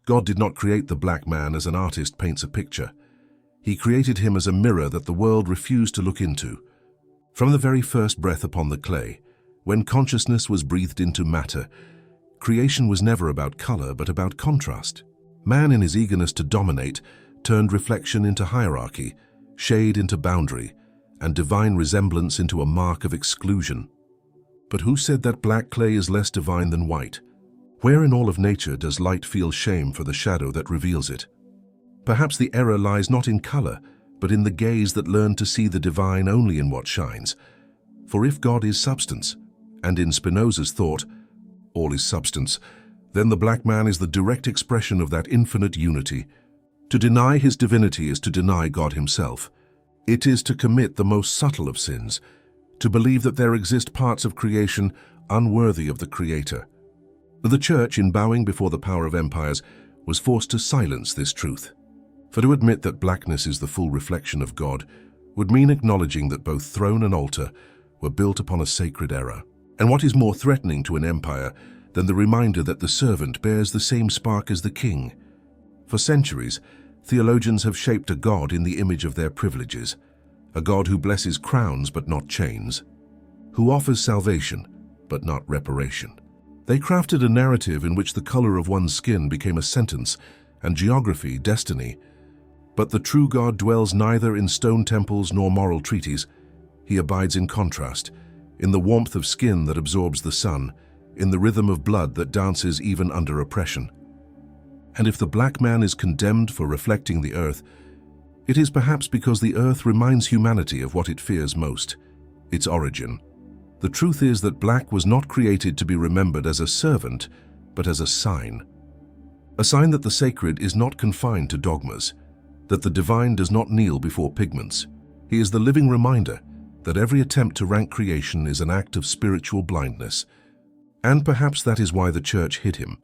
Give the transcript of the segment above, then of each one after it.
God did not create the black man as an artist paints a picture. He created him as a mirror that the world refused to look into. From the very first breath upon the clay, when consciousness was breathed into matter, creation was never about color but about contrast. Man, in his eagerness to dominate, turned reflection into hierarchy, shade into boundary, and divine resemblance into a mark of exclusion. But who said that black clay is less divine than white? Where in all of nature does light feel shame for the shadow that reveals it? Perhaps the error lies not in color, but in the gaze that learned to see the divine only in what shines. For if God is substance, and in Spinoza's thought, all is substance, then the black man is the direct expression of that infinite unity. To deny his divinity is to deny God himself. It is to commit the most subtle of sins, to believe that there exist parts of creation unworthy of the Creator. The Church, in bowing before the power of empires, was forced to silence this truth. For to admit that blackness is the full reflection of God would mean acknowledging that both throne and altar were built upon a sacred error. And what is more threatening to an empire than the reminder that the servant bears the same spark as the king? For centuries, theologians have shaped a God in the image of their privileges, a God who blesses crowns but not chains, who offers salvation but not reparation. They crafted a narrative in which the color of one's skin became a sentence and geography destiny. But the true God dwells neither in stone temples nor moral treaties. He abides in contrast, in the warmth of skin that absorbs the sun, in the rhythm of blood that dances even under oppression. And if the black man is condemned for reflecting the earth, it is perhaps because the earth reminds humanity of what it fears most, its origin. The truth is that black was not created to be remembered as a servant, but as a sign that the sacred is not confined to dogmas, that the divine does not kneel before pigments. He is the living reminder that every attempt to rank creation is an act of spiritual blindness. And perhaps that is why the Church hid him,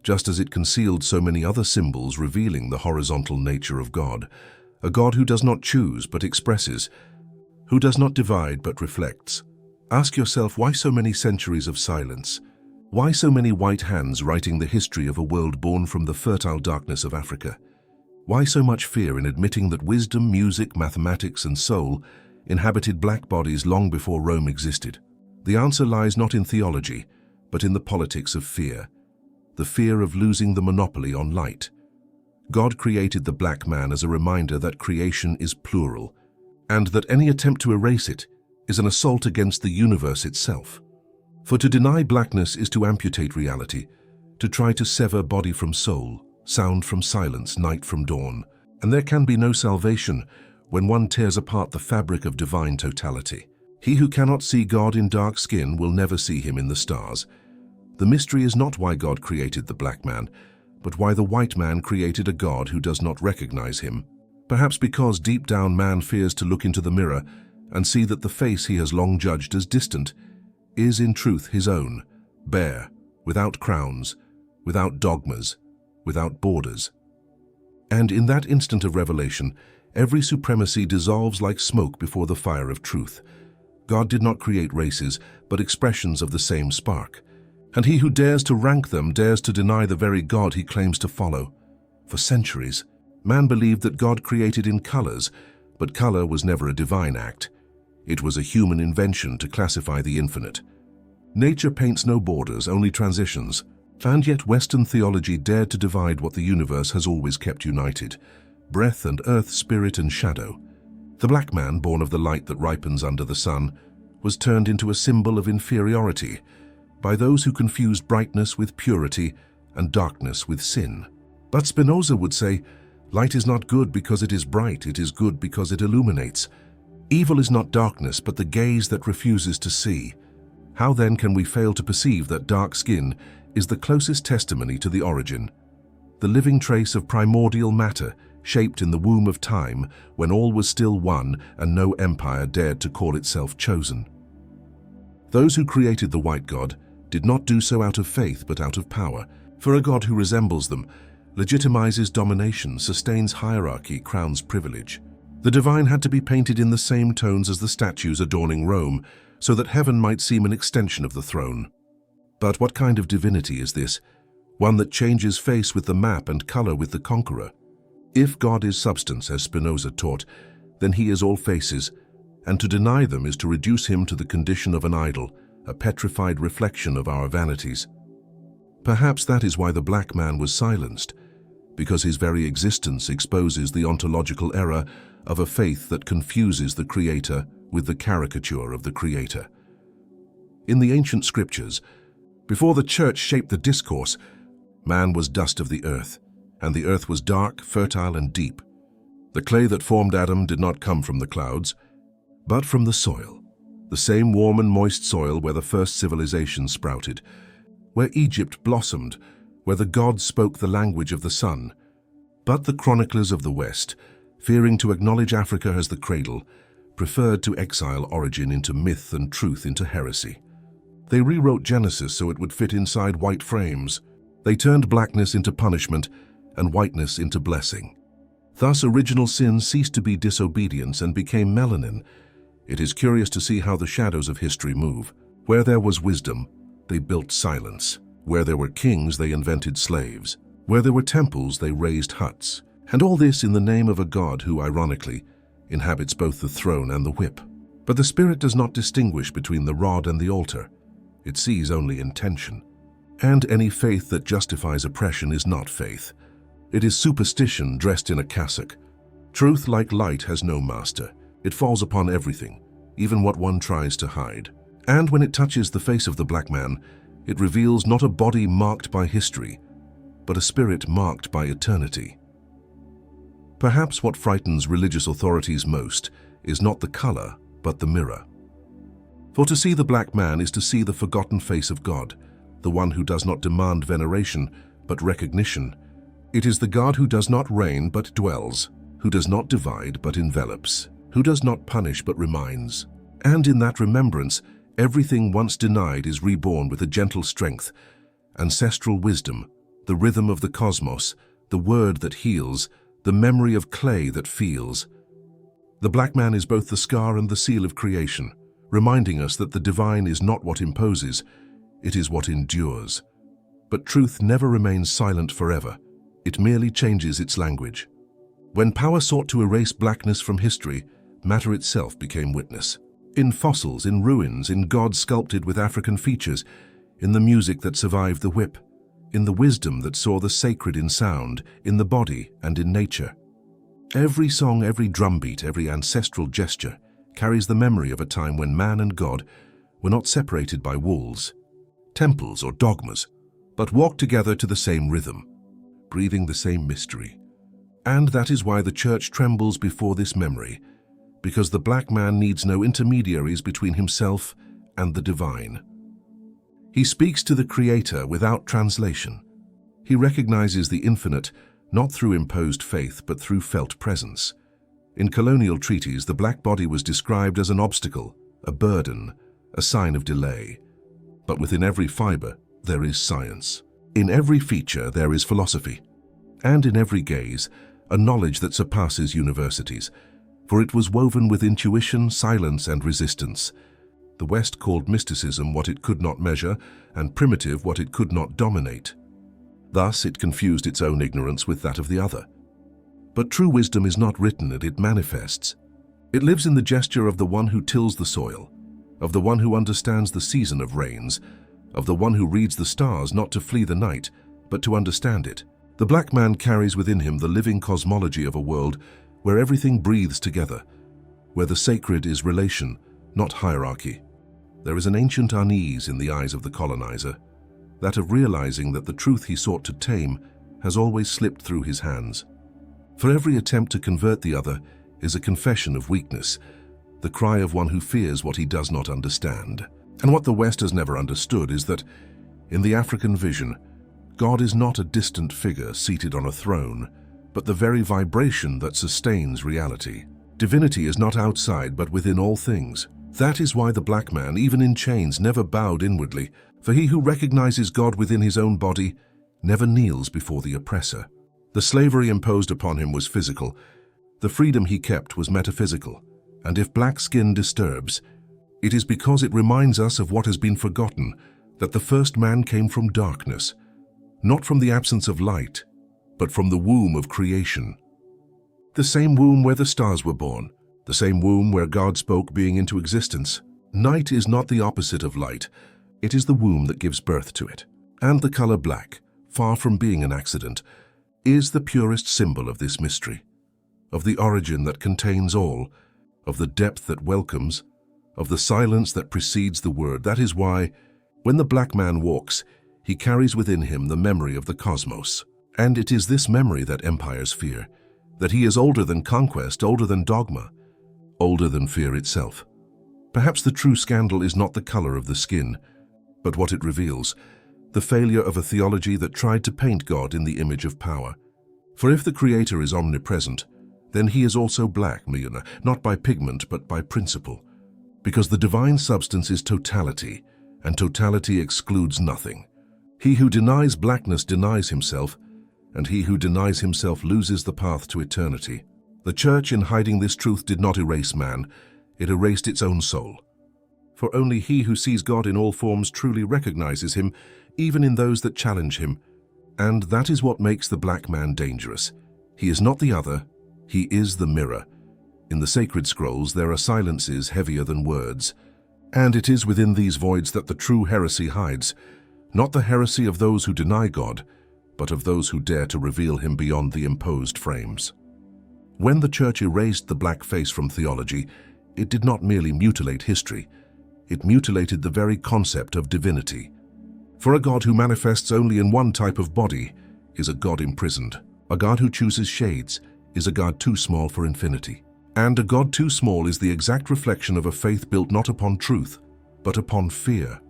just as it concealed so many other symbols revealing the horizontal nature of God, a God who does not choose but expresses, who does not divide but reflects. Ask yourself, why so many centuries of silence? Why so many white hands writing the history of a world born from the fertile darkness of Africa? Why so much fear in admitting that wisdom, music, mathematics, and soul inhabited black bodies long before Rome existed? The answer lies not in theology, but in the politics of fear, the fear of losing the monopoly on light. God created the black man as a reminder that creation is plural, and that any attempt to erase it is an assault against the universe itself. For to deny blackness is to amputate reality, to try to sever body from soul, sound from silence, night from dawn. And there can be no salvation when one tears apart the fabric of divine totality. He who cannot see God in dark skin will never see him in the stars. The mystery is not why God created the black man, but why the white man created a God who does not recognize him. Perhaps because deep down man fears to look into the mirror and see that the face he has long judged as distant is in truth his own, bare, without crowns, without dogmas, without borders. And in that instant of revelation, every supremacy dissolves like smoke before the fire of truth. God did not create races, but expressions of the same spark. And he who dares to rank them dares to deny the very God he claims to follow. For centuries, man believed that God created in colors, but color was never a divine act. It was a human invention to classify the infinite. Nature paints no borders, only transitions. And yet Western theology dared to divide what the universe has always kept united: breath and earth, spirit and shadow. The black man, born of the light that ripens under the sun, was turned into a symbol of inferiority by those who confused brightness with purity and darkness with sin. But Spinoza would say, light is not good because it is bright, it is good because it illuminates. Evil is not darkness, but the gaze that refuses to see. How then can we fail to perceive that dark skin is the closest testimony to the origin, the living trace of primordial matter shaped in the womb of time when all was still one and no empire dared to call itself chosen? Those who created the white God did not do so out of faith but out of power, for a God who resembles them legitimizes domination, sustains hierarchy, crowns privilege. The divine had to be painted in the same tones as the statues adorning Rome, so that heaven might seem an extension of the throne. But what kind of divinity is this, one that changes face with the map and color with the conqueror. If God is substance, as Spinoza taught, then he is all faces, and to deny them is to reduce him to the condition of an idol, a petrified reflection of our vanities. Perhaps that is why the black man was silenced, because his very existence exposes the ontological error of a faith that confuses the Creator with the caricature of the Creator. In the ancient scriptures, before the church shaped the discourse, man was dust of the earth, and the earth was dark, fertile, and deep. The clay that formed Adam did not come from the clouds, but from the soil, the same warm and moist soil where the first civilization sprouted, where Egypt blossomed, where the gods spoke the language of the sun. But the chroniclers of the West, fearing to acknowledge Africa as the cradle, preferred to exile origin into myth and truth into heresy. They rewrote Genesis so it would fit inside white frames. They turned blackness into punishment and whiteness into blessing. Thus, original sin ceased to be disobedience and became melanin. It is curious to see how the shadows of history move. Where there was wisdom, they built silence. Where there were kings, they invented slaves. Where there were temples, they raised huts. And all this in the name of a God who, ironically, inhabits both the throne and the whip. But the Spirit does not distinguish between the rod and the altar. It sees only intention. And any faith that justifies oppression is not faith. It is superstition dressed in a cassock. Truth, like light, has no master. It falls upon everything, even what one tries to hide. And when it touches the face of the black man, it reveals not a body marked by history, but a spirit marked by eternity. Perhaps what frightens religious authorities most is not the color, but the mirror. For to see the black man is to see the forgotten face of God, the one who does not demand veneration, but recognition. It is the God who does not reign, but dwells, who does not divide, but envelops, who does not punish, but reminds. And in that remembrance, everything once denied is reborn with a gentle strength, ancestral wisdom, the rhythm of the cosmos, the word that heals, the memory of clay that feels. The black man is both the scar and the seal of creation, reminding us that the divine is not what imposes, it is what endures. But truth never remains silent forever. It merely changes its language. When power sought to erase blackness from history, matter itself became witness. In fossils, in ruins, in gods sculpted with African features, in the music that survived the whip, in the wisdom that saw the sacred in sound, in the body and in nature. Every song, every drumbeat, every ancestral gesture carries the memory of a time when man and God were not separated by walls, temples, or dogmas, but walked together to the same rhythm, breathing the same mystery. And that is why the Church trembles before this memory, because the black man needs no intermediaries between himself and the divine. He speaks to the Creator without translation. He recognizes the infinite not through imposed faith but through felt presence. In colonial treaties, the black body was described as an obstacle, a burden, a sign of delay. But within every fiber, there is science. In every feature, there is philosophy. And in every gaze, a knowledge that surpasses universities. For it was woven with intuition, silence, and resistance. The West called mysticism what it could not measure, and primitive what it could not dominate. Thus, it confused its own ignorance with that of the other. But true wisdom is not written, it manifests. It lives in the gesture of the one who tills the soil, of the one who understands the season of rains, of the one who reads the stars not to flee the night, but to understand it. The black man carries within him the living cosmology of a world where everything breathes together, where the sacred is relation, not hierarchy. There is an ancient unease in the eyes of the colonizer, that of realizing that the truth he sought to tame has always slipped through his hands. For every attempt to convert the other is a confession of weakness, the cry of one who fears what he does not understand. And what the West has never understood is that, in the African vision, God is not a distant figure seated on a throne, but the very vibration that sustains reality. Divinity is not outside but within all things. That is why the black man, even in chains, never bowed inwardly, for he who recognizes God within his own body never kneels before the oppressor. The slavery imposed upon him was physical. The freedom he kept was metaphysical. And if black skin disturbs, it is because it reminds us of what has been forgotten, that the first man came from darkness, not from the absence of light, but from the womb of creation. The same womb where the stars were born, the same womb where God spoke being into existence. Night is not the opposite of light. It is the womb that gives birth to it. And the color black, far from being an accident, is the purest symbol of this mystery, of the origin that contains all, of the depth that welcomes, of the silence that precedes the word. That is why, when the black man walks, he carries within him the memory of the cosmos. And it is this memory that empires fear, that he is older than conquest, older than dogma, older than fear itself. Perhaps the true scandal is not the color of the skin, but what it reveals, the failure of a theology that tried to paint God in the image of power. For if the Creator is omnipresent, then he is also black, not by pigment but by principle, because the divine substance is totality, and totality excludes nothing. He who denies blackness denies himself, and he who denies himself loses the path to eternity. The Church, in hiding this truth, did not erase man, it erased its own soul. For only he who sees God in all forms truly recognizes him, even in those that challenge him. And that is what makes the black man dangerous. He is not the other, he is the mirror. In the sacred scrolls there are silences heavier than words, and it is within these voids that the true heresy hides, not the heresy of those who deny God, but of those who dare to reveal him beyond the imposed frames. When the Church erased the black face from theology, it did not merely mutilate history, it mutilated the very concept of divinity. For a God who manifests only in one type of body is a God imprisoned. A God who chooses shades is a God too small for infinity. And a God too small is the exact reflection of a faith built not upon truth, but upon fear.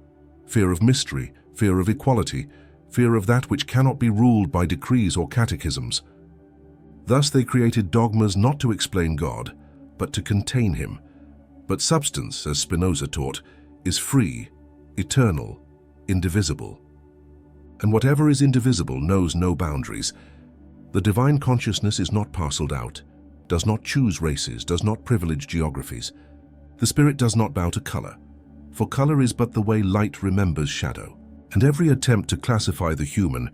Fear of mystery, fear of equality, fear of that which cannot be ruled by decrees or catechisms. Thus they created dogmas not to explain God, but to contain him. But substance, as Spinoza taught, is free, eternal, indivisible. And whatever is indivisible knows no boundaries. The divine consciousness is not parceled out, does not choose races, does not privilege geographies. The spirit does not bow to color, for color is but the way light remembers shadow. And every attempt to classify the human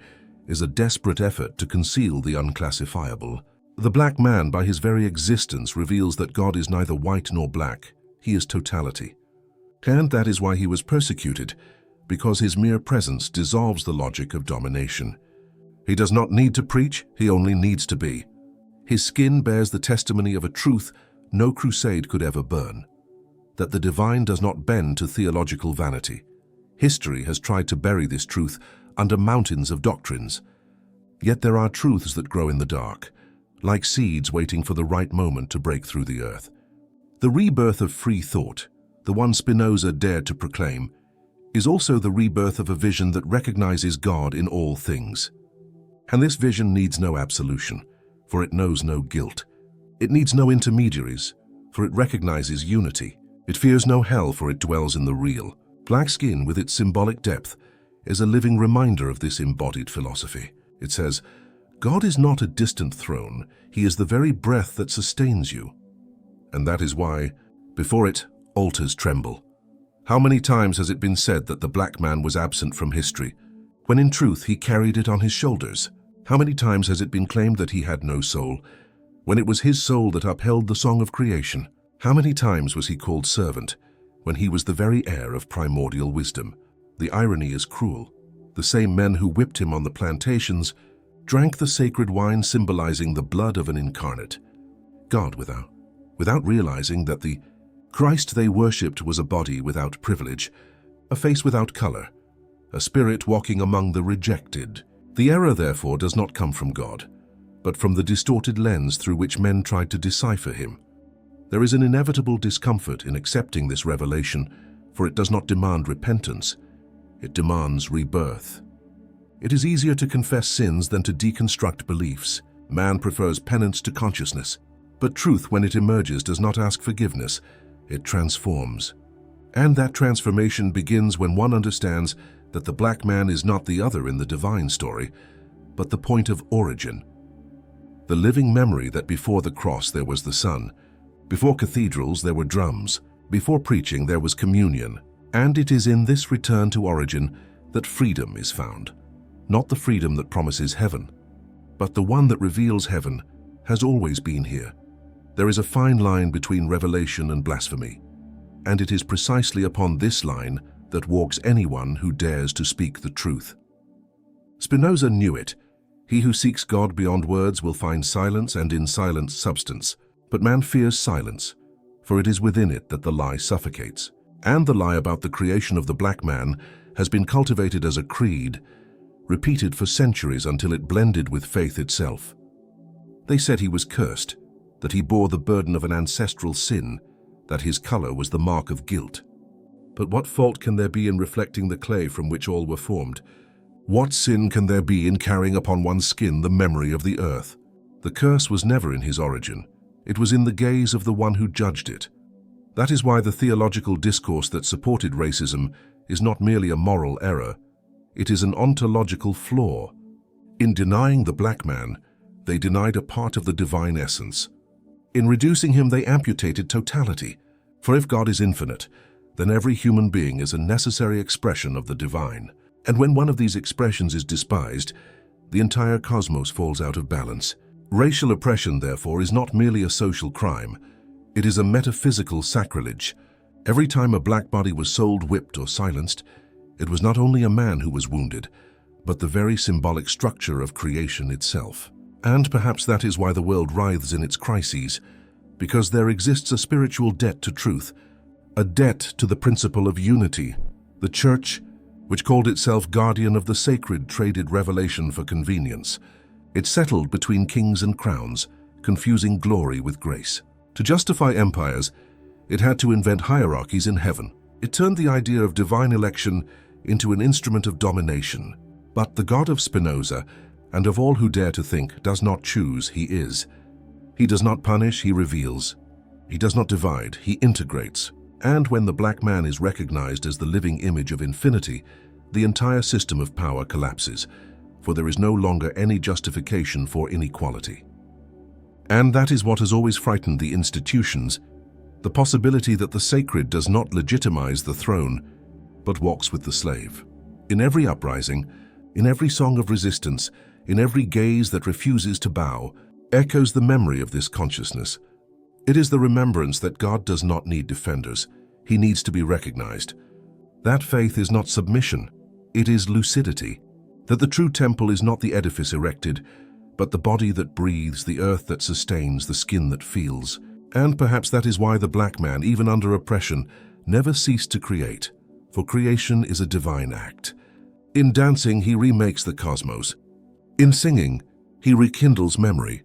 is a desperate effort to conceal the unclassifiable. The black man, by his very existence, reveals that God is neither white nor black. He is totality. And that is why he was persecuted, because his mere presence dissolves the logic of domination. He does not need to preach, he only needs to be. His skin bears the testimony of a truth no crusade could ever burn, that the divine does not bend to theological vanity. History has tried to bury this truth under mountains of doctrines. Yet there are truths that grow in the dark, like seeds waiting for the right moment to break through the earth. The rebirth of free thought, the one Spinoza dared to proclaim, is also the rebirth of a vision that recognizes God in all things. And this vision needs no absolution, for it knows no guilt. It needs no intermediaries, for it recognizes unity. It fears no hell, for it dwells in the real. Black skin, with its symbolic depth, is a living reminder of this embodied philosophy. It says, God is not a distant throne, he is the very breath that sustains you. And that is why, before it, altars tremble. How many times has it been said that the black man was absent from history, when in truth he carried it on his shoulders? How many times has it been claimed that he had no soul, when it was his soul that upheld the song of creation? How many times was he called servant, when he was the very heir of primordial wisdom? The irony is cruel. The same men who whipped him on the plantations drank the sacred wine symbolizing the blood of an incarnate God without realizing that the Christ they worshipped was a body without privilege, a face without color, a spirit walking among the rejected. The error, therefore, does not come from God, but from the distorted lens through which men tried to decipher him. There is an inevitable discomfort in accepting this revelation, for it does not demand repentance, it demands rebirth. It is easier to confess sins than to deconstruct beliefs. Man prefers penance to consciousness, but truth, when it emerges, does not ask forgiveness, it transforms. And that transformation begins when one understands that the black man is not the other in the divine story, but the point of origin. The living memory that before the cross there was the sun, before cathedrals there were drums, before preaching there was communion. And it is in this return to origin that freedom is found. not the freedom that promises heaven. But the one that reveals heaven has always been here. There is a fine line between revelation and blasphemy, and it is precisely upon this line that walks anyone who dares to speak the truth. Spinoza knew it. He who seeks God beyond words will find silence, and in silence substance. But man fears silence, for it is within it that the lie suffocates. And the lie about the creation of the black man has been cultivated as a creed, repeated for centuries until it blended with faith itself. They said he was cursed, that he bore the burden of an ancestral sin, that his color was the mark of guilt. But what fault can there be in reflecting the clay from which all were formed? What sin can there be in carrying upon one's skin the memory of the earth? The curse was never in his origin. It was in the gaze of the one who judged it. That is why the theological discourse that supported racism is not merely a moral error. It is an ontological flaw. In denying the black man, they denied a part of the divine essence. In reducing him, they amputated totality. For if God is infinite, then every human being is a necessary expression of the divine. And when one of these expressions is despised, the entire cosmos falls out of balance. Racial oppression, therefore, is not merely a social crime. It is a metaphysical sacrilege. Every time a black body was sold, whipped, or silenced, it was not only a man who was wounded, but the very symbolic structure of creation itself. And perhaps that is why the world writhes in its crises, because there exists a spiritual debt to truth, a debt to the principle of unity. The Church, which called itself guardian of the sacred, traded revelation for convenience. It settled between kings and crowns, confusing glory with grace. To justify empires, it had to invent hierarchies in heaven. It turned the idea of divine election into an instrument of domination. But the God of Spinoza, and of all who dare to think, does not choose, he is. He does not punish, he reveals. He does not divide, he integrates. And when the black man is recognized as the living image of infinity, the entire system of power collapses, for there is no longer any justification for inequality. And that is what has always frightened the institutions, the possibility that the sacred does not legitimize the throne, but walks with the slave. In every uprising, in every song of resistance, in every gaze that refuses to bow, echoes the memory of this consciousness. It is the remembrance that God does not need defenders. He needs to be recognized. That faith is not submission. It is lucidity. That the true temple is not the edifice erected, but the body that breathes, the earth that sustains, the skin that feels. And perhaps that is why the black man, even under oppression, never ceased to create, for creation is a divine act. In dancing, he remakes the cosmos. In singing, he rekindles memory.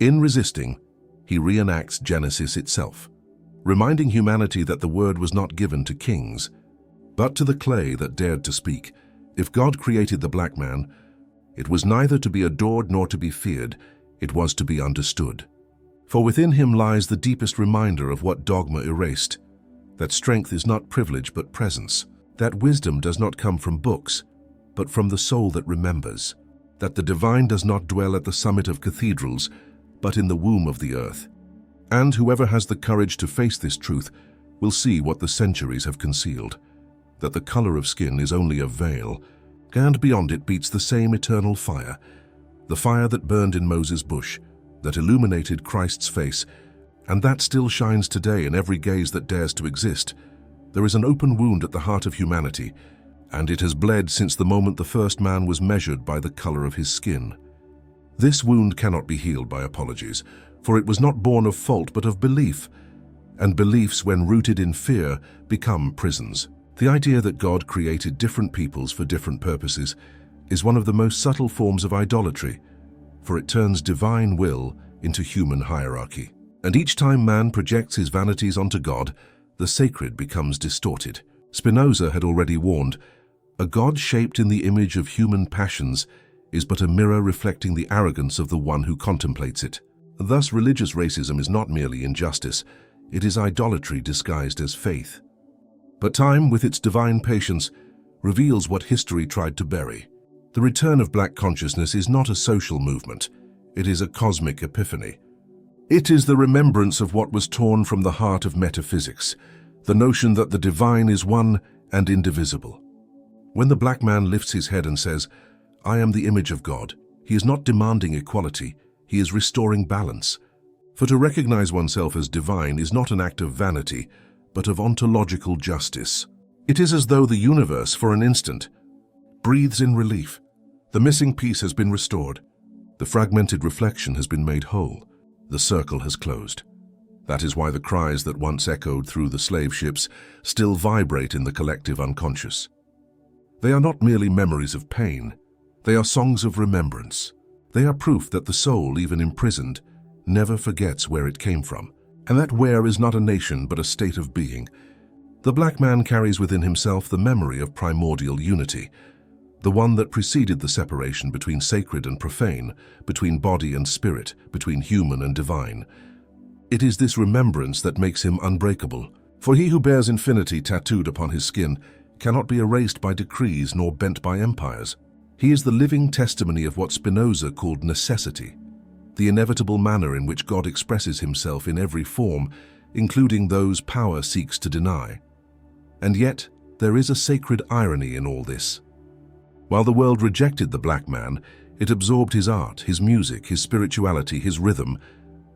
In resisting, he reenacts Genesis itself, reminding humanity that the word was not given to kings, but to the clay that dared to speak. If God created the black man, it was neither to be adored nor to be feared, it was to be understood. For within him lies the deepest reminder of what dogma erased, that strength is not privilege but presence, that wisdom does not come from books, but from the soul that remembers, that the divine does not dwell at the summit of cathedrals, but in the womb of the earth. And whoever has the courage to face this truth will see what the centuries have concealed, that the color of skin is only a veil, and beyond it beats the same eternal fire, the fire that burned in Moses' bush, that illuminated Christ's face, and that still shines today in every gaze that dares to exist. There is an open wound at the heart of humanity, and it has bled since the moment the first man was measured by the color of his skin. This wound cannot be healed by apologies, for it was not born of fault but of belief, and beliefs, when rooted in fear, become prisons. The idea that God created different peoples for different purposes is one of the most subtle forms of idolatry, for it turns divine will into human hierarchy. And each time man projects his vanities onto God, the sacred becomes distorted. Spinoza had already warned, a God shaped in the image of human passions is but a mirror reflecting the arrogance of the one who contemplates it. Thus, religious racism is not merely injustice, it is idolatry disguised as faith. But time, with its divine patience, reveals what history tried to bury. The return of black consciousness is not a social movement, it is a cosmic epiphany. It is the remembrance of what was torn from the heart of metaphysics, the notion that the divine is one and indivisible. When the black man lifts his head and says, "I am the image of God." He is not demanding equality, he is restoring balance. For to recognize oneself as divine is not an act of vanity, but of ontological justice. It is as though the universe, for an instant, breathes in relief. The missing piece has been restored. The fragmented reflection has been made whole. The circle has closed. That is why the cries that once echoed through the slave ships still vibrate in the collective unconscious. They are not merely memories of pain. They are songs of remembrance. They are proof that the soul, even imprisoned, never forgets where it came from, and that where is not a nation but a state of being. The black man carries within himself the memory of primordial unity, the one that preceded the separation between sacred and profane, between body and spirit, between human and divine. It is this remembrance that makes him unbreakable, for he who bears infinity tattooed upon his skin cannot be erased by decrees nor bent by empires. He is the living testimony of what Spinoza called necessity, the inevitable manner in which God expresses himself in every form, including those power seeks to deny. And yet, there is a sacred irony in all this. While the world rejected the black man, it absorbed his art, his music, his spirituality, his rhythm,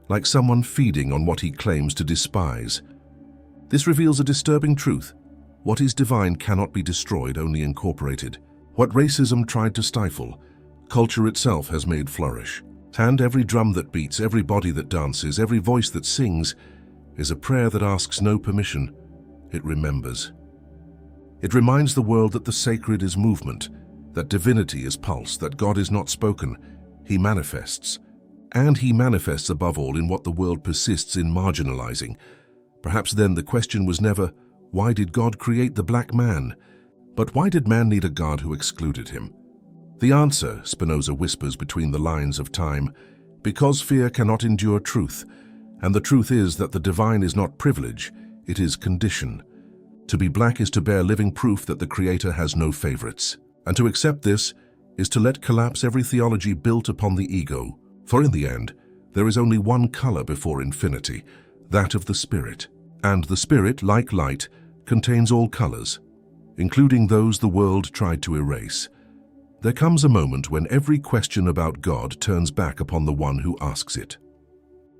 like someone feeding on what he claims to despise. This reveals a disturbing truth. What is divine cannot be destroyed, only incorporated. What racism tried to stifle, culture itself has made flourish. And every drum that beats, every body that dances, every voice that sings, is a prayer that asks no permission. It remembers. It reminds the world that the sacred is movement, that divinity is pulse, that God is not spoken, he manifests. And he manifests above all in what the world persists in marginalizing. Perhaps then the question was never, why did God create the black man? But why did man need a God who excluded him? The answer, Spinoza whispers between the lines of time, because fear cannot endure truth, and the truth is that the divine is not privilege, it is condition. To be black is to bear living proof that the Creator has no favorites. And to accept this is to let collapse every theology built upon the ego. For in the end, there is only one color before infinity, that of the Spirit. And the Spirit, like light, contains all colors, including those the world tried to erase. There comes a moment when every question about God turns back upon the one who asks it.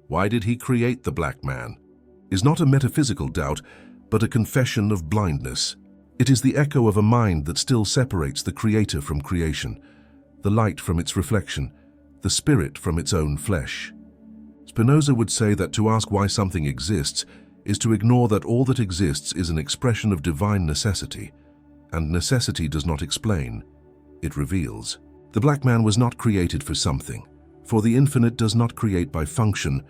Why did he create the black man? Is not a metaphysical doubt, but a confession of blindness. It is the echo of a mind that still separates the Creator from creation, the light from its reflection, the spirit from its own flesh. Spinoza would say that to ask why something exists is to ignore that all that exists is an expression of divine necessity, and necessity does not explain, it reveals. The black man was not created for something, for the infinite does not create by function,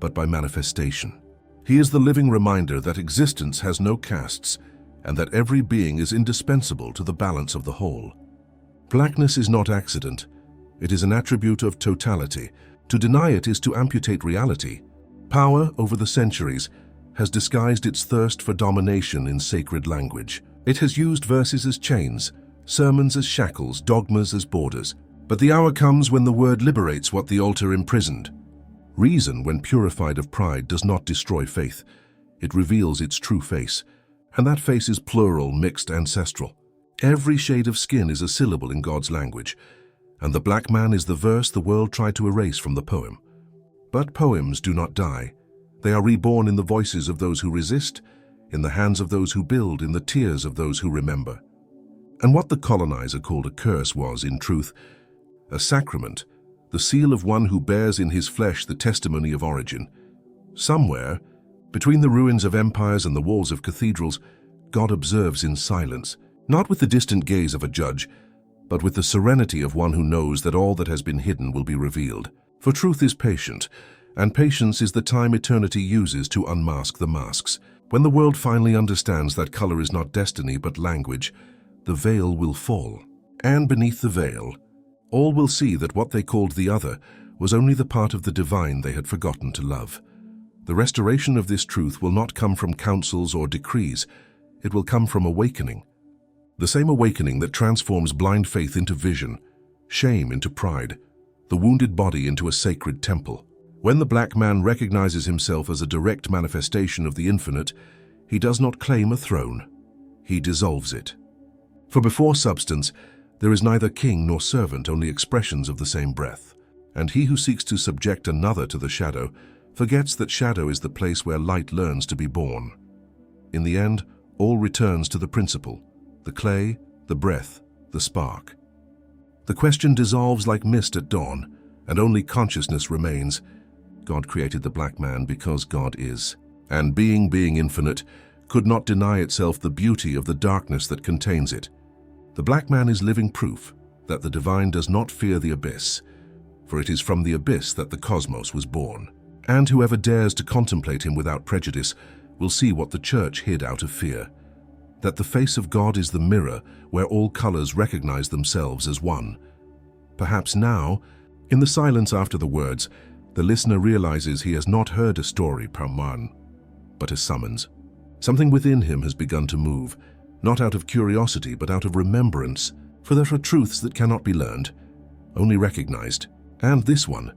but by manifestation. He is the living reminder that existence has no castes, and that every being is indispensable to the balance of the whole. Blackness is not accident. It is an attribute of totality. To deny it is to amputate reality. Power, over the centuries, has disguised its thirst for domination in sacred language. It has used verses as chains, sermons as shackles, dogmas as borders. But the hour comes when the word liberates what the altar imprisoned. Reason, when purified of pride, does not destroy faith. It reveals its true face. And that face is plural, mixed, ancestral. Every shade of skin is a syllable in God's language, and the black man is the verse the world tried to erase from the poem. But poems do not die. They are reborn in the voices of those who resist, in the hands of those who build, in the tears of those who remember. And what the colonizer called a curse was, in truth, a sacrament, the seal of one who bears in his flesh the testimony of origin. Somewhere, between the ruins of empires and the walls of cathedrals, God observes in silence, not with the distant gaze of a judge, but with the serenity of one who knows that all that has been hidden will be revealed. For truth is patient, and patience is the time eternity uses to unmask the masks. When the world finally understands that color is not destiny but language, the veil will fall. And beneath the veil, all will see that what they called the other was only the part of the divine they had forgotten to love. The restoration of this truth will not come from councils or decrees. It will come from awakening. The same awakening that transforms blind faith into vision, shame into pride, the wounded body into a sacred temple. When the black man recognizes himself as a direct manifestation of the infinite, he does not claim a throne. He dissolves it. For before substance, There is neither king nor servant, only expressions of the same breath. And he who seeks to subject another to the shadow forgets that shadow is the place where light learns to be born. In the end, all returns to the principle, the clay, the breath, the spark. The question dissolves like mist at dawn, and only consciousness remains. God created the black man because God is, and being infinite, could not deny itself the beauty of the darkness that contains it. The black man is living proof that the divine does not fear the abyss, for it is from the abyss that the cosmos was born. And whoever dares to contemplate him without prejudice will see what the church hid out of fear, that the face of God is the mirror where all colors recognize themselves as one. Perhaps now, in the silence after the words, the listener realizes he has not heard a story per man, but a summons. Something within him has begun to move, not out of curiosity but out of remembrance, for there are truths that cannot be learned, only recognized. And this one,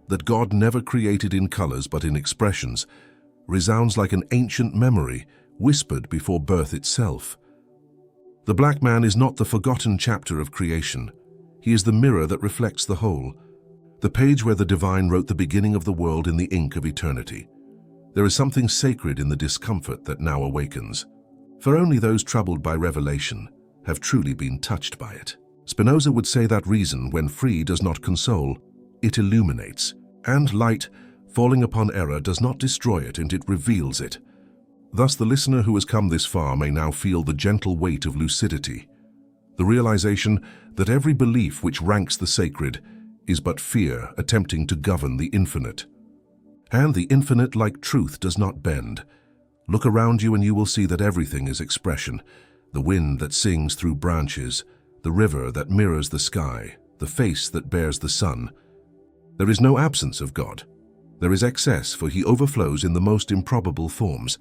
that God never created in colors but in expressions, resounds like an ancient memory whispered before birth itself. The black man is not the forgotten chapter of creation. He is the mirror that reflects the whole, the page where the divine wrote the beginning of the world in the ink of eternity. There is something sacred in the discomfort that now awakens, for only those troubled by revelation have truly been touched by it. Spinoza would say that reason, when free, does not console, it illuminates, and light, falling upon error, does not destroy it, and it reveals it. Thus the listener who has come this far may now feel the gentle weight of lucidity, the realization that every belief which ranks the sacred is but fear attempting to govern the infinite. And the infinite, like truth, does not bend. Look around you and you will see that everything is expression, the wind that sings through branches, the river that mirrors the sky, the face that bears the sun. There is no absence of God. There is excess, for he overflows in the most improbable forms.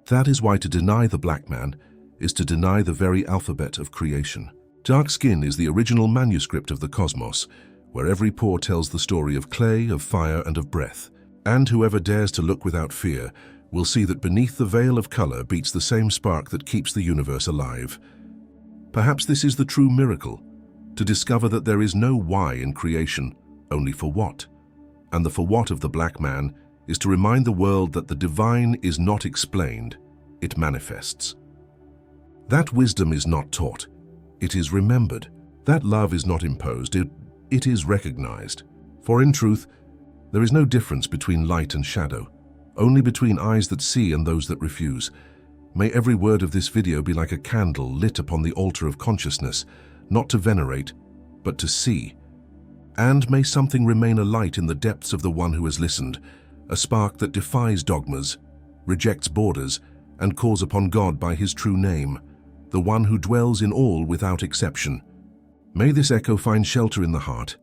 That is why to deny the black man is to deny the very alphabet of creation. Dark skin is the original manuscript of the cosmos, where every pore tells the story of clay, of fire, and of breath. And whoever dares to look without fear will see that beneath the veil of color beats the same spark that keeps the universe alive. Perhaps this is the true miracle, to discover that there is no why in creation, only for what. And the for what of the black man is to remind the world that the divine is not explained, it manifests. That wisdom is not taught, it is remembered. That love is not imposed, it is recognized. For in truth, there is no difference between light and shadow, only between eyes that see and those that refuse. May every word of this video be like a candle lit upon the altar of consciousness, not to venerate, but to see. And may something remain alight in the depths of the one who has listened, a spark that defies dogmas, rejects borders, and calls upon God by his true name, the one who dwells in all without exception. May this echo find shelter in the heart,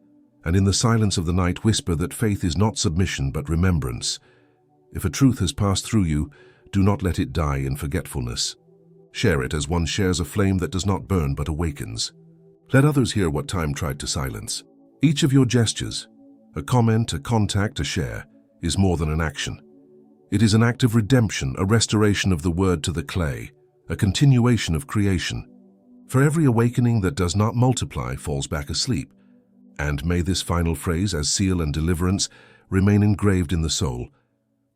and in the silence of the night whisper that faith is not submission but remembrance. If a truth has passed through you, do not let it die in forgetfulness. Share it as one shares a flame that does not burn but awakens. Let others hear what time tried to silence. Each of your gestures, a comment, a contact, a share, is more than an action. It is an act of redemption, a restoration of the word to the clay, a continuation of creation. For every awakening that does not multiply falls back asleep. And may this final phrase, as seal and deliverance, remain engraved in the soul.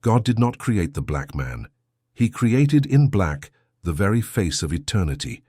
God did not create the black man. He created in black the very face of eternity.